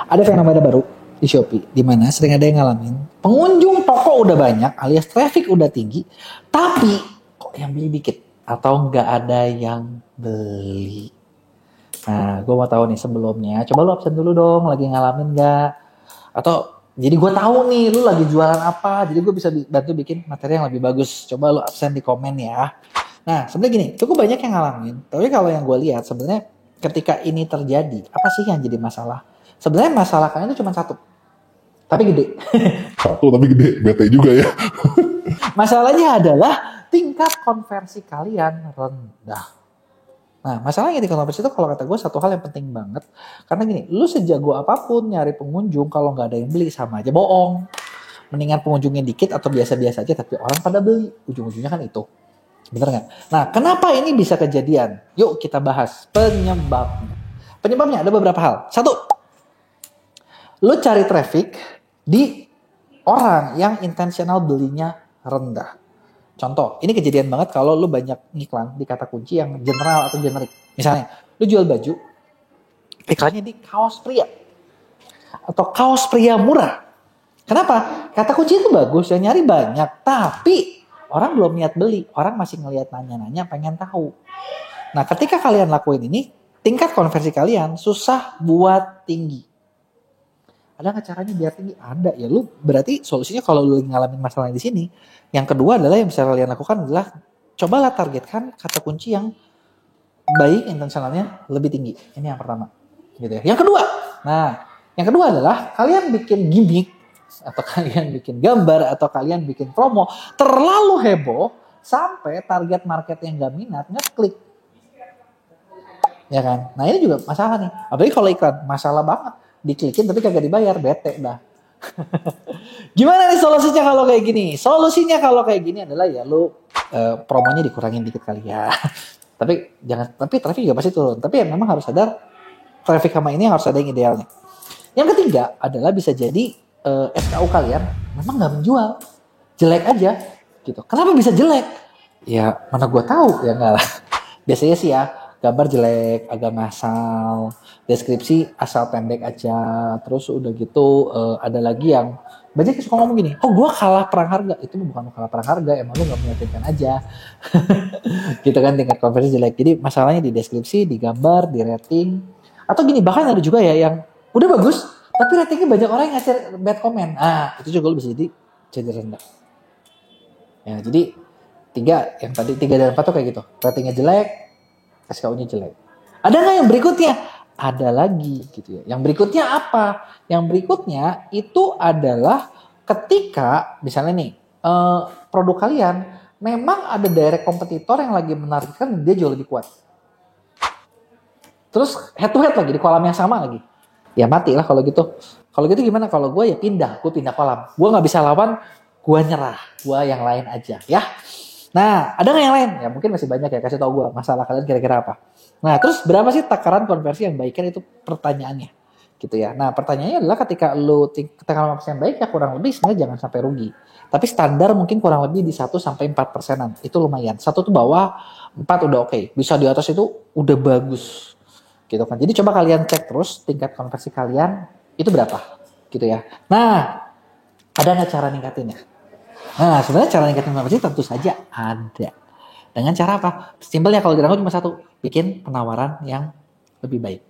Ada fenomena baru di Shopee, di mana sering ada yang ngalamin pengunjung toko udah banyak alias traffic udah tinggi, tapi kok yang beli dikit atau nggak ada yang beli. Nah, gue mau tahu nih sebelumnya, coba lu absen dulu dong, lagi ngalamin nggak? Atau jadi gue tahu nih lu lagi jualan apa, jadi gue bisa bantu bikin materi yang lebih bagus. Coba lu absen di komen ya. Nah, sebenarnya gini, cukup banyak yang ngalamin. Tapi kalau yang gue lihat sebenarnya ketika ini terjadi, apa sih yang jadi masalah? Sebenarnya masalah kalian itu cuma satu, tapi gede. Satu tapi gede, bete juga ya. Masalahnya adalah tingkat konversi kalian rendah. Nah, masalahnya di konversi itu kalau kata gue satu hal yang penting banget. Karena gini, lu sejago apapun nyari pengunjung kalau nggak ada yang beli sama aja bohong. Mendingan pengunjungnya dikit atau biasa-biasa aja tapi orang pada beli. Ujung-ujungnya kan itu. Bener nggak? Nah, kenapa ini bisa kejadian? Yuk kita bahas penyebabnya. Penyebabnya ada beberapa hal. Satu, lu cari traffic di orang yang intensional belinya rendah. Contoh, ini kejadian banget kalau lu banyak ngiklan di kata kunci yang general atau generik. Misalnya, lu jual baju, iklannya di kaos pria. Atau kaos pria murah. Kenapa? Kata kunci itu bagus, yang nyari banyak. Tapi orang belum niat beli. Orang masih ngelihat nanya-nanya, pengen tahu. Nah, ketika kalian lakuin ini, tingkat konversi kalian susah buat tinggi. Ada nggak caranya biar tinggi? Ada ya. Lu berarti solusinya kalau lu ngalamin masalah di sini, yang kedua adalah yang bisa kalian lakukan adalah cobalah targetkan kata kunci yang baik intensionalnya lebih tinggi. Ini yang pertama, gitu ya. Yang kedua adalah kalian bikin gimmick atau kalian bikin gambar atau kalian bikin promo terlalu heboh sampai target market yang gak minat ngeklik. Ya kan? Nah ini juga masalah nih. Apalagi kalau iklan, masalah banget. Diklikin tapi kagak dibayar, bete dah. Gimana nih solusinya kalau kayak gini? Solusinya kalau kayak gini adalah ya lu promonya dikurangin dikit kali ya. tapi traffic juga pasti turun. Tapi ya memang harus sadar traffic sama ini harus ada yang idealnya. Yang ketiga adalah bisa jadi SKU kalian memang nggak menjual, jelek aja gitu. Kenapa bisa jelek? Ya mana gue tahu ya nggak lah. Biasanya sih ya gambar jelek, agak ngasal, deskripsi asal pendek aja. Terus udah gitu ada lagi yang banyak yang suka ngomong gini, oh gue kalah perang harga. Itu bukan kalah perang harga, emang lu gak meyakinkan aja. Gitu kan, tingkat konversi jelek. Jadi masalahnya di deskripsi, di gambar, di rating. Atau gini, bahkan ada juga ya yang udah bagus, tapi ratingnya banyak orang yang ngasih bad comment. Ah, itu juga lu bisa jadi rendah. Ya, jadi yang tadi 3 dan 4 tuh kayak gitu. Ratingnya jelek, SKU-nya jelek. Ada nggak yang berikutnya? Ada lagi gitu ya. Yang berikutnya apa? Yang berikutnya itu adalah ketika misalnya nih produk kalian memang ada direct kompetitor yang lagi menargetkan dia jauh lebih kuat. Terus head to head lagi di kolam yang sama lagi. Ya mati lah kalau gitu. Kalau gitu gimana? Kalau gue ya gue pindah kolam. Gue nggak bisa lawan, gue nyerah. Gue yang lain aja ya. Nah, ada nggak yang lain? Ya mungkin masih banyak ya, kasih tau gue masalah kalian kira-kira apa. Nah, terus berapa sih takaran konversi yang baik? Kan itu pertanyaannya. Gitu ya. Nah, pertanyaannya adalah ketika lu takaran konversi yang baik ya kurang lebih sebenarnya jangan sampai rugi. Tapi standar mungkin kurang lebih di 1-4%. Itu lumayan. 1 tuh bawah, 4 udah oke. Bisa di atas itu udah bagus. Gitu kan. Jadi coba kalian cek terus tingkat konversi kalian itu berapa. Gitu ya. Nah, ada nggak cara ningkatinnya? Nah, sebenarnya cara ningkatin konversi tentu saja ada. Dengan cara apa? Simpelnya kalau di cuma satu, bikin penawaran yang lebih baik.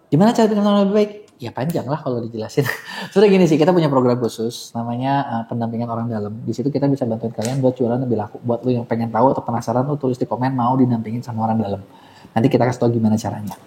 Gimana cara bikin penawaran lebih baik? Ya panjang lah kalau dijelasin. Sudah gini sih, kita punya program khusus namanya pendampingan orang dalam. Di situ kita bisa bantuin kalian buat jualan lebih laku. Buat lu yang pengen tahu atau penasaran, lu tulis di komen mau didampingin sama orang dalam. Nanti kita kasih tahu gimana caranya.